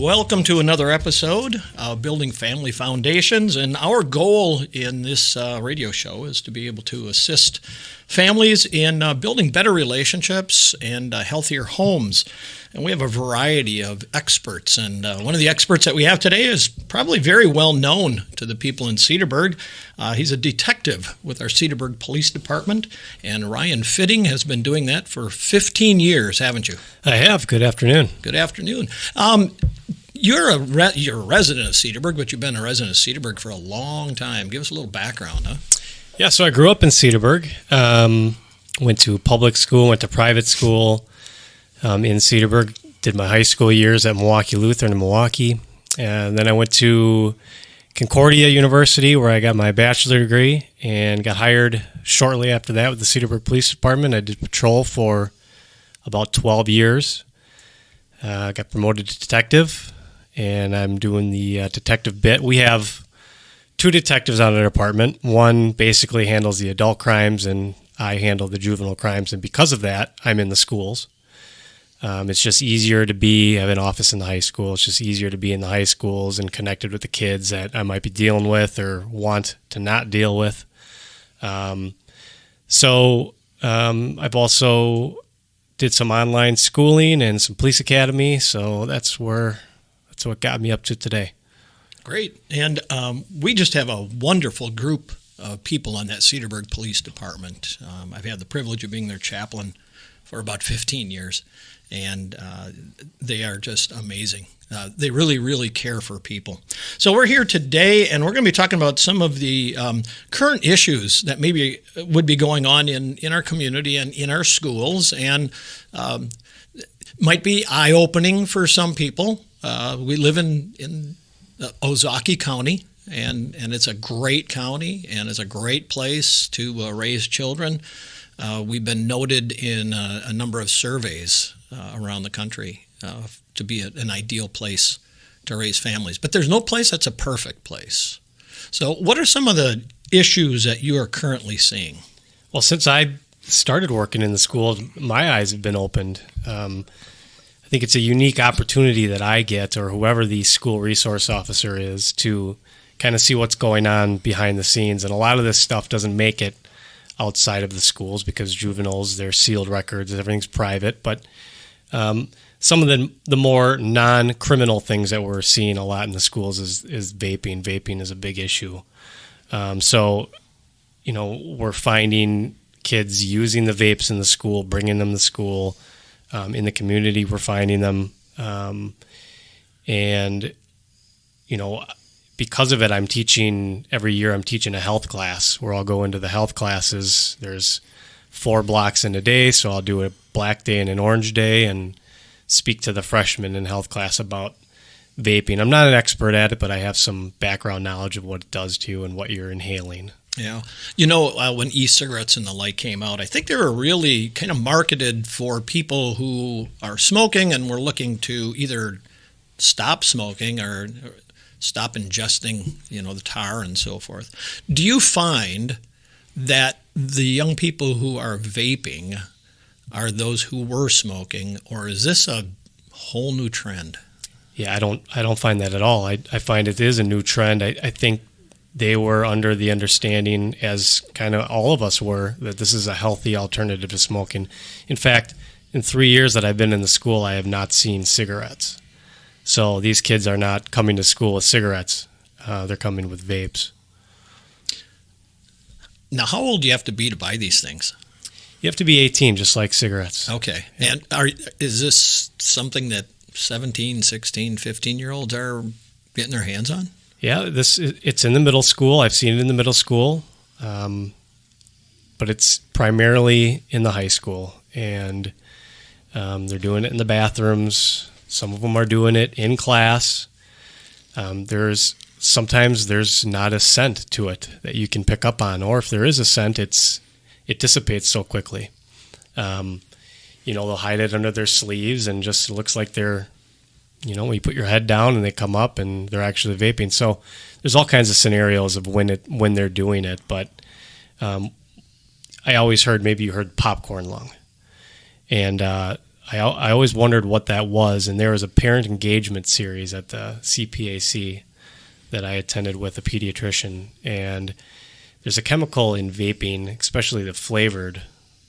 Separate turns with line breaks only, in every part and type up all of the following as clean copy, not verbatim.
Welcome to another episode of Building Family Foundations, and our goal in this radio show is to be able to assist families in building better relationships and healthier homes. And we have a variety of experts, and one of the experts that we have today is probably very well known to the people in Cedarburg. He's a detective with our Cedarburg Police Department, and Ryan Fitting has been doing that for 15 years, haven't you?
I have. Good afternoon.
Good afternoon. You're a resident of Cedarburg, but you've been a resident of Cedarburg for a long time. Give us a little background, huh?
Yeah, so I grew up in Cedarburg. Went to public school, went to private school in Cedarburg. Did my high school years at Milwaukee Lutheran in Milwaukee. And then I went to Concordia University, where I got my bachelor degree, and got hired shortly after that with the Cedarburg Police Department. I did patrol for about 12 years. Got promoted to detective, and I'm doing the detective bit. We have two detectives on our department. One basically handles the adult crimes, and I handle the juvenile crimes. And because of that, I'm in the schools. It's just easier to have an office in the high school. It's just easier to be in the high schools and connected with the kids that I might be dealing with or want to not deal with. So I've also did some online schooling and some police academy. So that's what got me up to today.
Great. And we just have a wonderful group of people on that Cedarburg Police Department. I've had the privilege of being their chaplain for about 15 years, and they are just amazing. They really, really care for people. So we're here today, and we're going to be talking about some of the current issues that maybe would be going on in our community and in our schools, and might be eye-opening for some people. We live in Ozaukee County, and it's a great county, and it's a great place to raise children. We've been noted in a number of surveys around the country to be an ideal place to raise families. But there's no place that's a perfect place. So what are some of the issues that you are currently seeing?
Well, since I started working in the school, my eyes have been opened. I think it's a unique opportunity that I get, or whoever the school resource officer is, to kind of see what's going on behind the scenes. And a lot of this stuff doesn't make it outside of the schools because juveniles, they're sealed records, everything's private. But some of the more non-criminal things that we're seeing a lot in the schools is vaping. Vaping is a big issue. So, we're finding kids using the vapes in the school, bringing them to school. In the community, we're finding them. Because of it, every year I'm teaching a health class where I'll go into the health classes. There's 4 blocks in a day, so I'll do a black day and an orange day and speak to the freshmen in health class about vaping. I'm not an expert at it, but I have some background knowledge of what it does to you and what you're inhaling.
Yeah. When e-cigarettes and the like came out, I think they were really kind of marketed for people who are smoking and were looking to either stop smoking or stop ingesting, the tar and so forth. Do you find that the young people who are vaping are those who were smoking, or is this a whole new trend?
Yeah, I don't find that at all. I find it is a new trend. I think they were under the understanding, as kind of all of us were, that this is a healthy alternative to smoking. In fact, in 3 years that I've been in the school, I have not seen cigarettes. So these kids are not coming to school with cigarettes. They're coming with vapes.
Now, how old do you have to be to buy these things?
You have to be 18, just like cigarettes.
Okay. Yeah. And is this something that 17, 16, 15-year-olds are getting their hands on?
Yeah, it's in the middle school. I've seen it in the middle school, but it's primarily in the high school. And they're doing it in the bathrooms. Some of them are doing it in class. Sometimes there's not a scent to it that you can pick up on, or if there is a scent, it dissipates so quickly. They'll hide it under their sleeves and just looks like they're, when you put your head down and they come up and they're actually vaping. So there's all kinds of scenarios of when they're doing it. But I always heard, maybe you heard popcorn lung. And I always wondered what that was. And there was a parent engagement series at the CPAC that I attended with a pediatrician. And there's a chemical in vaping, especially the flavored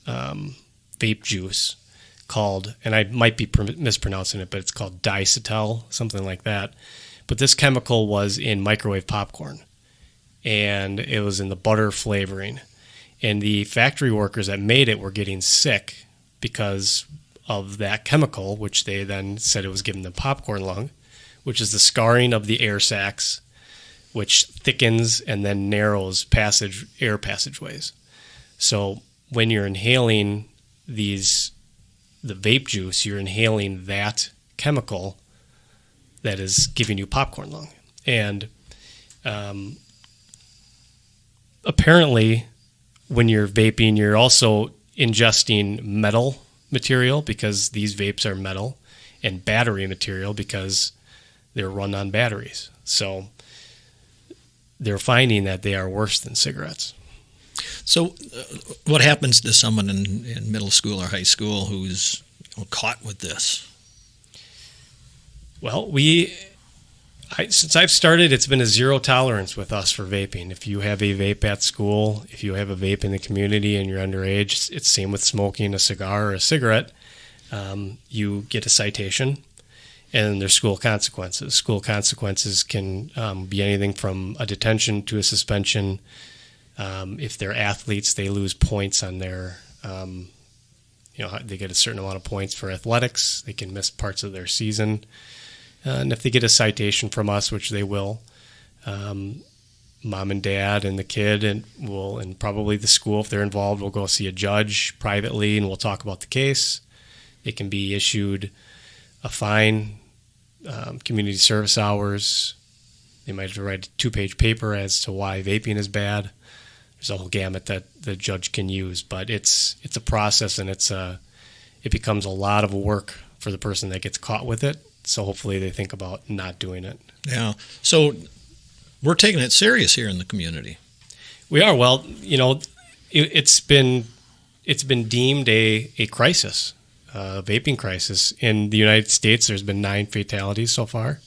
vape juice called, and I might be mispronouncing it, but it's called diacetyl, something like that. But this chemical was in microwave popcorn, and it was in the butter flavoring. And the factory workers that made it were getting sick because of that chemical, which they then said it was giving them popcorn lung, which is the scarring of the air sacs, which thickens and then narrows air passageways. So when you're inhaling the vape juice, you're inhaling that chemical that is giving you popcorn lung. And apparently, when you're vaping, you're also ingesting metal material because these vapes are metal, and battery material because they're run on batteries. So they're finding that they are worse than cigarettes.
So what happens to someone in middle school or high school who's caught with this?
Well, since I've started, it's been a zero tolerance with us for vaping. If you have a vape at school, if you have a vape in the community and you're underage, it's same with smoking a cigar or a cigarette. You get a citation, and there's school consequences. School consequences can be anything from a detention to a suspension. If they're athletes, they lose points on their, they get a certain amount of points for athletics. They can miss parts of their season. And if they get a citation from us, which they will, mom and dad and the kid and probably the school, if they're involved, will go see a judge privately and we'll talk about the case. They can be issued a fine, community service hours. They might have to write a 2-page paper as to why vaping is bad. There's a whole gamut that the judge can use, but it's a process, and it becomes a lot of work for the person that gets caught with it. So hopefully they think about not doing it. Yeah.
So we're taking it serious here in the community.
We are. Well, it's been deemed a crisis, a vaping crisis. In the United States, there's been 9 fatalities so far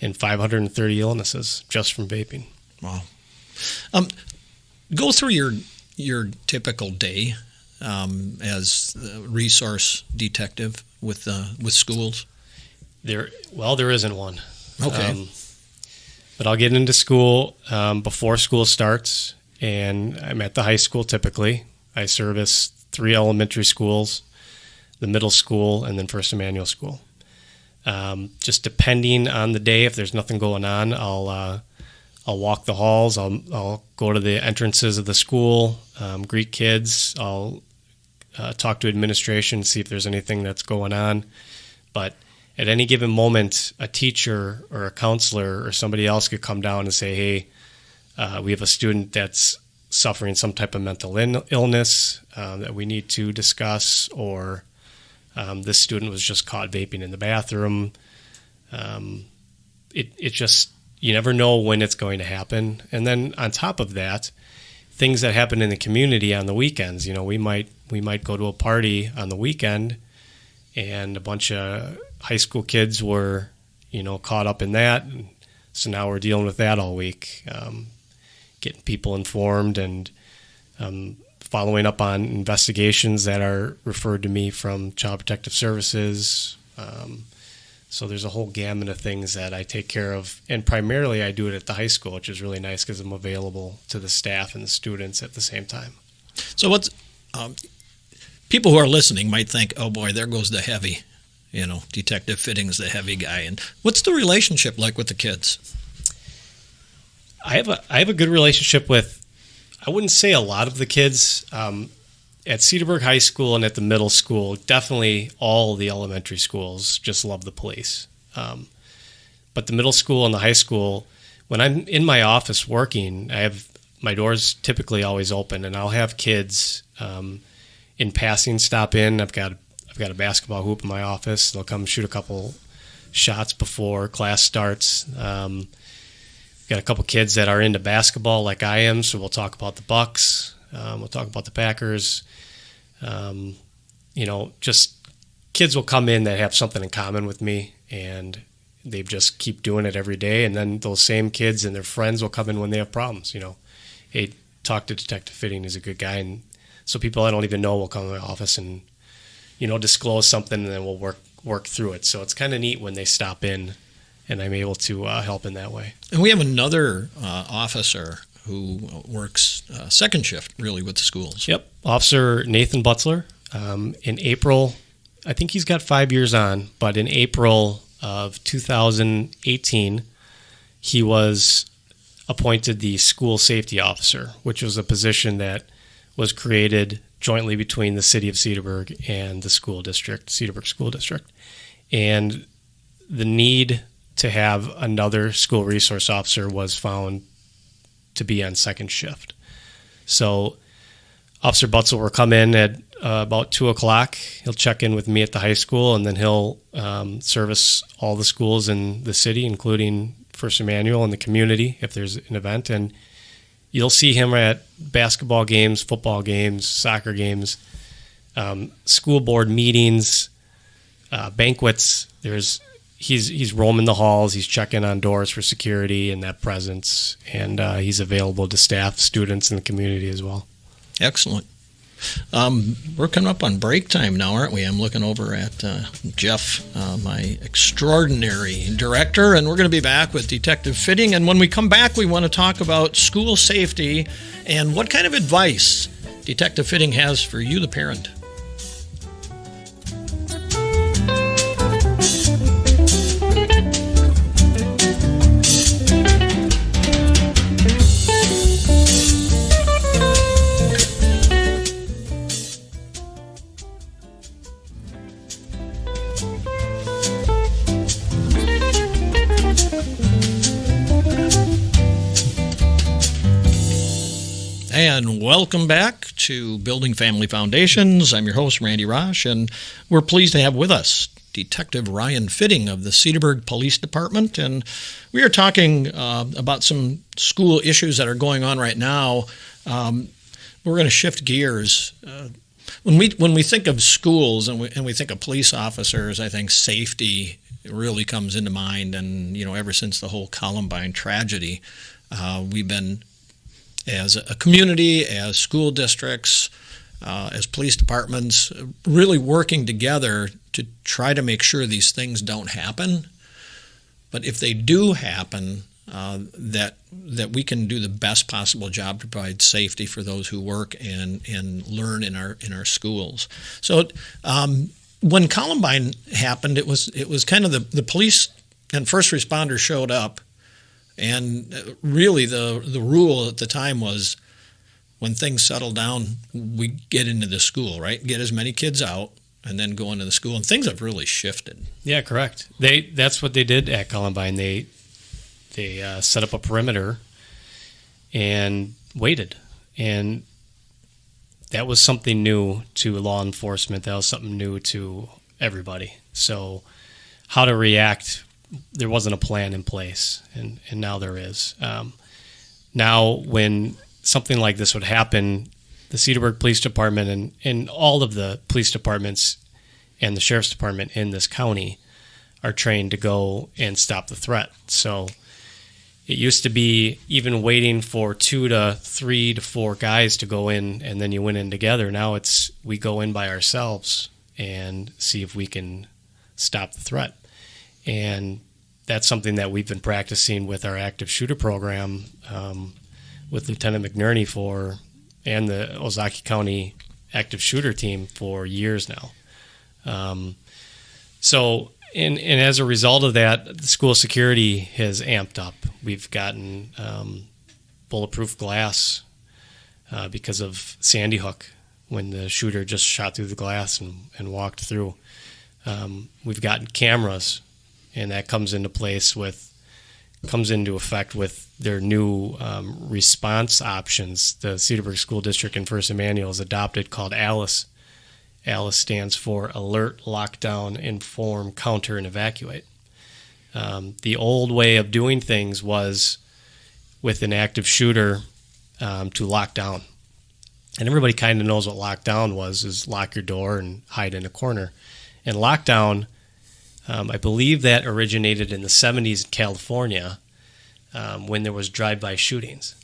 and 530 illnesses just from vaping.
Wow. Go through your typical day as a resource detective with schools.
There isn't one.
Okay.
But I'll get into school before school starts, and I'm at the high school typically. I service 3 elementary schools, the middle school, and then First Emmanuel School. Just depending on the day, if there's nothing going on, I'll walk the halls. I'll go to the entrances of the school, greet kids. I'll talk to administration, see if there's anything that's going on. But at any given moment, a teacher or a counselor or somebody else could come down and say, hey, we have a student that's suffering some type of mental illness that we need to discuss, or this student was just caught vaping in the bathroom. It just, you never know when it's going to happen. And then on top of that, things that happen in the community on the weekends. We might go to a party on the weekend, and a bunch of high school kids were, caught up in that. And so now we're dealing with that all week, getting people informed and following up on investigations that are referred to me from Child Protective Services. So there's a whole gamut of things that I take care of. And primarily I do it at the high school, which is really nice because I'm available to the staff and the students at the same time.
So what's people who are listening might think, oh boy, there goes the heavy, Detective Fitting's the heavy guy. And what's the relationship like with the kids?
I have a good relationship with, I wouldn't say a lot of the kids. At Cedarburg High School and at the middle school, definitely all the elementary schools just love the police. But the middle school and the high school, when I'm in my office working, I have my doors typically always open, and I'll have kids in passing stop in. I've got a basketball hoop in my office. They'll come shoot a couple shots before class starts. Got a couple kids that are into basketball like I am, so we'll talk about the Bucks. We'll talk about the Packers. Just kids will come in that have something in common with me, and they just keep doing it every day. And then those same kids and their friends will come in when they have problems. Hey, talk to Detective Fitting, is a good guy. And so people I don't even know will come to my office and, disclose something, and then we'll work through it. So it's kind of neat when they stop in and I'm able to help in that way.
And we have another officer who works second shift really with the schools.
Yep. Officer Nathan Butzler. In April, I think he's got 5 years on, but in April of 2018, he was appointed the school safety officer, which was a position that was created jointly between the city of Cedarburg and the school district, Cedarburg School District. And the need to have another school resource officer was found to be on second shift. So Officer Butzel will come in at about 2 o'clock. He'll check in with me at the high school, and then he'll service all the schools in the city, including First Emmanuel and the community if there's an event. And you'll see him at basketball games, football games, soccer games, school board meetings, banquets. He's roaming the halls. He's checking on doors for security and that presence, and he's available to staff, students, and the community as well.
Excellent. We're coming up on break time now, aren't we? I'm looking over at Jeff, my extraordinary director, and we're going to be back with Detective Fitting. And when we come back, we want to talk about school safety and what kind of advice Detective Fitting has for you, the parent. And welcome back to Building Family Foundations. I'm your host, Randy Rosh, and we're pleased to have with us Detective Ryan Fitting of the Cedarburg Police Department. And we are talking about some school issues that are going on right now. We're going to shift gears. When we think of schools and we think of police officers, I think safety really comes into mind. And, ever since the whole Columbine tragedy, we've been, as a community, as school districts, as police departments, really working together to try to make sure these things don't happen. But if they do happen, that we can do the best possible job to provide safety for those who work and learn in our schools. So when Columbine happened, it was kind of the police and first responders showed up. And really the rule at the time was when things settle down, we get into the school, right? Get as many kids out and then go into the school. And things have really shifted.
Yeah, correct. That's what they did at Columbine. They set up a perimeter and waited. And that was something new to law enforcement. That was something new to everybody. So how to react, there wasn't a plan in place, and now there is. Now, when something like this would happen, the Cedarburg Police Department and all of the police departments and the Sheriff's Department in this county are trained to go and stop the threat. So it used to be even waiting for 2 to 3 to 4 guys to go in, and then you went in together. Now we go in by ourselves and see if we can stop the threat. And that's something that we've been practicing with our active shooter program with Lieutenant McNerney and the Ozaukee County active shooter team for years now. So as a result of that, the school security has amped up. We've gotten bulletproof glass because of Sandy Hook when the shooter just shot through the glass and walked through. We've gotten cameras, and that comes into effect with their new response options. The Cedarburg School District and First Emmanuel has adopted called ALICE. ALICE stands for Alert, Lockdown, Inform, Counter, and Evacuate. The old way of doing things was with an active shooter to lock down. And everybody kind of knows what lockdown is lock your door and hide in a corner. And lockdown, I believe that originated in the 70s in California when there was drive-by shootings.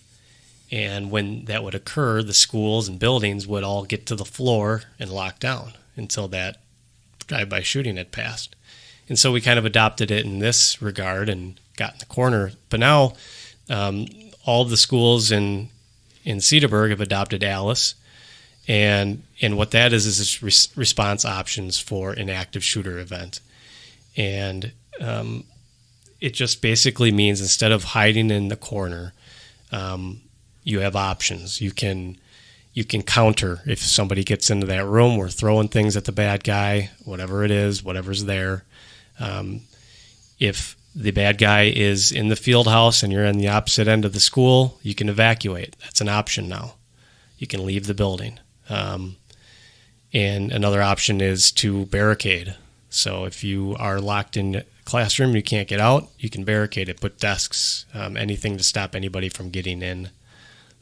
And when that would occur, the schools and buildings would all get to the floor and lock down until that drive-by shooting had passed. And so we kind of adopted it in this regard and got in the corner. But now all of the schools in Cedarburg have adopted Alice. And what that is response options for an active shooter event. And it just basically means instead of hiding in the corner, you have options. You can counter if somebody gets into that room. We're throwing things at the bad guy, whatever it is, whatever's there. If the bad guy is in the field house and you're on the opposite end of the school, you can evacuate. That's an option now. You can leave the building. And another option is to barricade. So if you are locked in a classroom, you can't get out, you can barricade it, put desks, anything to stop anybody from getting in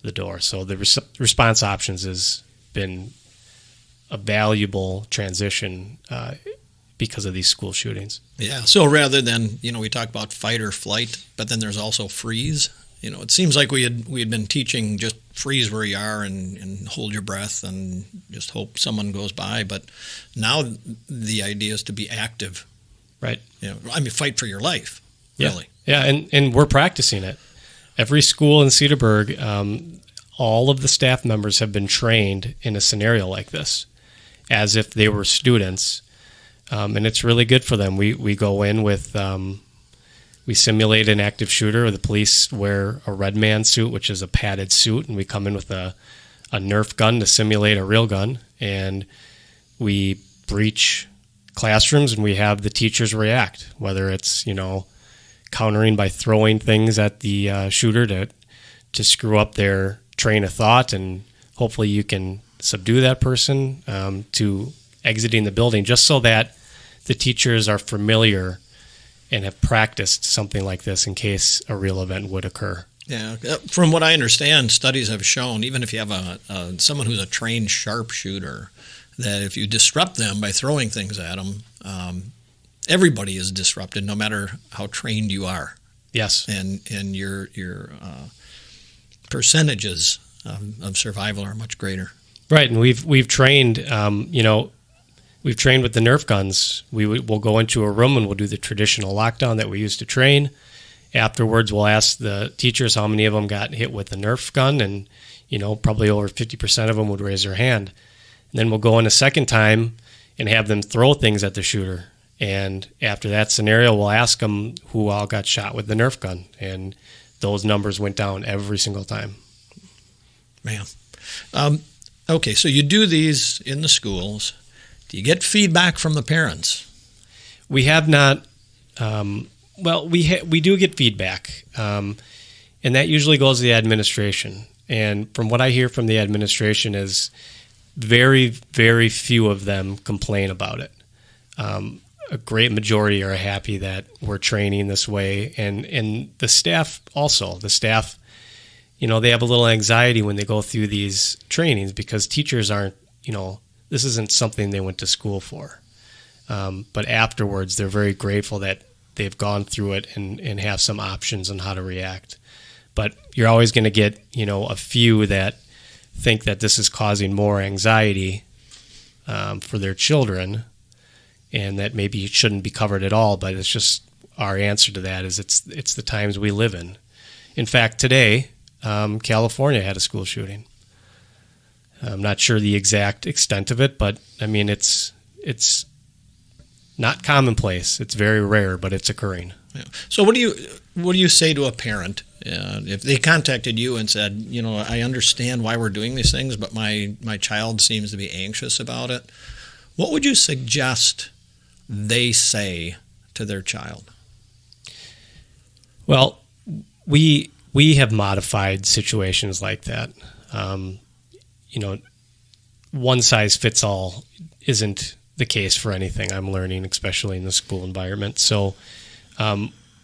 the door. So the response options has been a valuable transition because of these school shootings.
Yeah. So rather than, we talk about fight or flight, but then there's also freeze. It seems like we had been teaching just freeze where you are and hold your breath and just hope someone goes by. But now the idea is to be active.
Right.
Fight for your life, really.
Yeah, and we're practicing it. Every school in Cedarburg, all of the staff members have been trained in a scenario like this, as if they were students. And it's really good for them. We go in with... we simulate an active shooter, or the police wear a red man suit, which is a padded suit, and we come in with a Nerf gun to simulate a real gun, and we breach classrooms and we have the teachers react, whether it's, countering by throwing things at the shooter to screw up their train of thought, and hopefully you can subdue that person, to exiting the building, just so that the teachers are familiar and have practiced something like this in case a real event would occur.
Yeah, from what I understand, studies have shown, even if you have someone who's a trained sharpshooter, that if you disrupt them by throwing things at them, everybody is disrupted, no matter how trained you are.
Yes,
and your percentages of survival are much greater.
Right, and we've trained, We've trained with the Nerf guns. We'll go into a room and we'll do the traditional lockdown that we used to train. Afterwards, we'll ask the teachers how many of them got hit with the Nerf gun, and probably over 50% of them would raise their hand. And then we'll go in a second time and have them throw things at the shooter. And after that scenario, we'll ask them who all got shot with the Nerf gun, and those numbers went down every single time.
Man, okay, so you do these in the schools. Do you get feedback from the parents?
We have not. We do get feedback, and that usually goes to the administration. And from what I hear from the administration is very, very few of them complain about it. A great majority are happy that we're training this way, and the staff also. The staff, they have a little anxiety when they go through these trainings because teachers aren't, this isn't something they went to school for. But afterwards, they're very grateful that they've gone through it and have some options on how to react. But you're always going to get, a few that think that this is causing more anxiety for their children, and that maybe it shouldn't be covered at all. But it's just our answer to that is it's the times we live in. In fact, today, California had a school shooting. I'm not sure the exact extent of it, but it's not commonplace. It's very rare, but it's occurring.
Yeah. So what do you say to a parent if they contacted you and said, I understand why we're doing these things, but my child seems to be anxious about it? What would you suggest they say to their child?
Well, we have modified situations like that. One size fits all isn't the case for anything I'm learning, especially in the school environment. So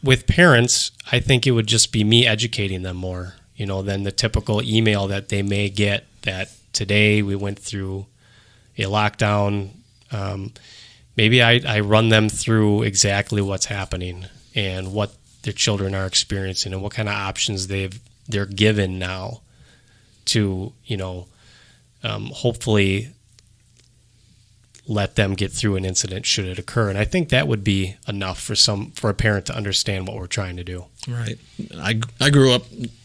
with parents, I think it would just be me educating them more, than the typical email that they may get that today we went through a lockdown. maybe I run them through exactly what's happening and what their children are experiencing and what kind of options they're given now to, hopefully let them get through an incident should it occur. And I think that would be enough for a parent to understand what we're trying to do.
Right. I grew up,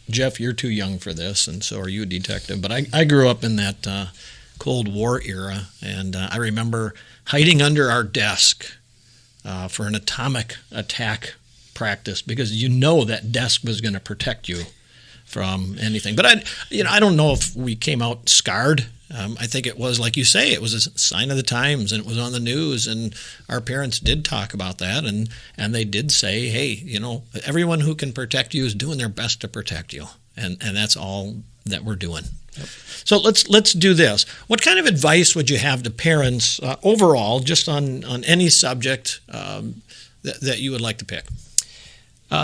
Jeff, you're too young for this, and so are you, detective, but I grew up in that Cold War era, and I remember hiding under our desk for an atomic attack practice because that desk was going to protect you from anything. But I don't know if we came out scarred. I think it was, like you say, it was a sign of the times, and it was on the news, and our parents did talk about that, and they did say, hey, everyone who can protect you is doing their best to protect you, and that's all that we're doing. Yep. So let's do this. What kind of advice would you have to parents overall, just on any subject that you would like to pick?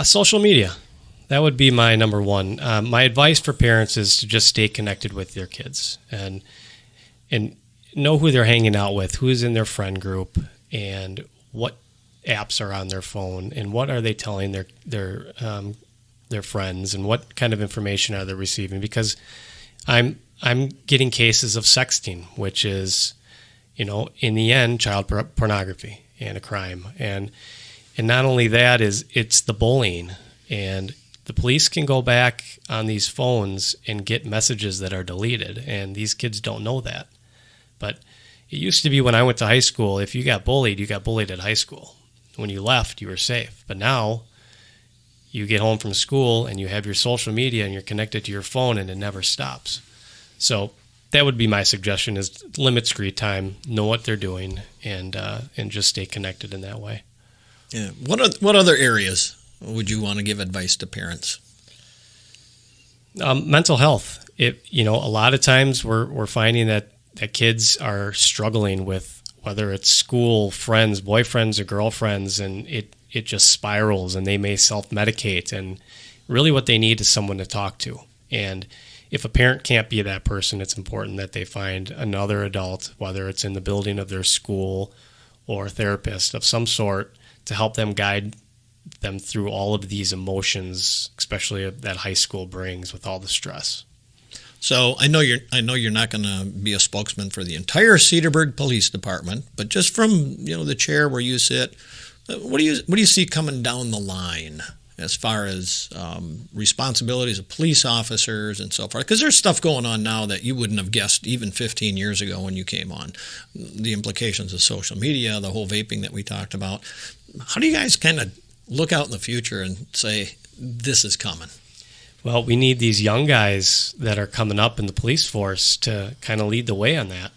Social media. That would be my number one. My advice for parents is to just stay connected with their kids and know who they're hanging out with, who's in their friend group, and what apps are on their phone, and what are they telling their friends, and what kind of information are they receiving. Because I'm getting cases of sexting, which is, in the end, child pornography and a crime. And not only that, it's the bullying. And the police can go back on these phones and get messages that are deleted, and these kids don't know that. But it used to be when I went to high school, if you got bullied at high school. When you left, you were safe. But now you get home from school and you have your social media and you're connected to your phone, and it never stops. So that would be my suggestion: is limit screen time, know what they're doing, and just stay connected in that way.
Yeah. What other areas would you want to give advice to parents?
Mental health. A lot of times we're finding that kids are struggling with whether it's school, friends, boyfriends, or girlfriends, and it just spirals, and they may self-medicate. And really what they need is someone to talk to. And if a parent can't be that person, it's important that they find another adult, whether it's in the building of their school or a therapist of some sort, to help them guide them through all of these emotions, especially that high school brings with all the stress.
So I know you're not going to be a spokesman for the entire Cedarburg Police Department, but just from the chair where you sit, what do you see coming down the line as far as responsibilities of police officers and so forth? Because there's stuff going on now that you wouldn't have guessed even 15 years ago when you came on. The implications of social media, the whole vaping that we talked about. How do you guys kind of look out in the future and say, this is coming?
Well, we need these young guys that are coming up in the police force to kind of lead the way on that.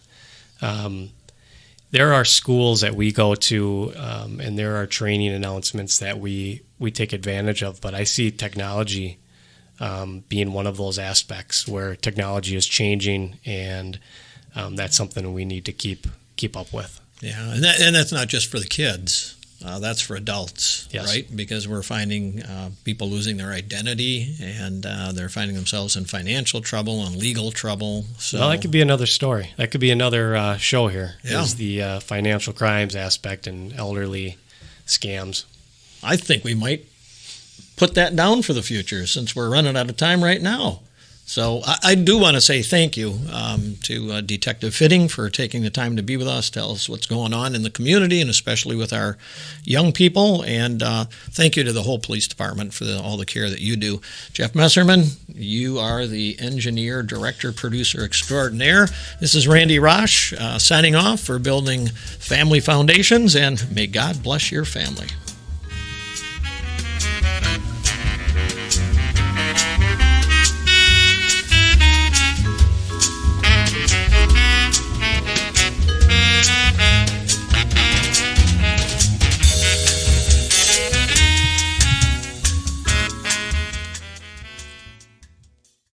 There are schools that we go to, and there are training announcements that we take advantage of, but I see technology being one of those aspects where technology is changing, and that's something we need to keep up with.
Yeah, and that's not just for the kids. That's for adults,
yes.
Right? Because we're finding people losing their identity, and they're finding themselves in financial trouble and legal trouble. So,
well, that could be another story. That could be another show here.
Yeah.
Is the financial crimes aspect and elderly scams.
I think we might put that down for the future, since we're running out of time right now. So I do want to say thank you to Detective Fitting for taking the time to be with us, tell us what's going on in the community, and especially with our young people. And thank you to the whole police department for all the care that you do. Jeff Messerman, you are the engineer, director, producer extraordinaire. This is Randy Rosh signing off for Building Family Foundations, and may God bless your family.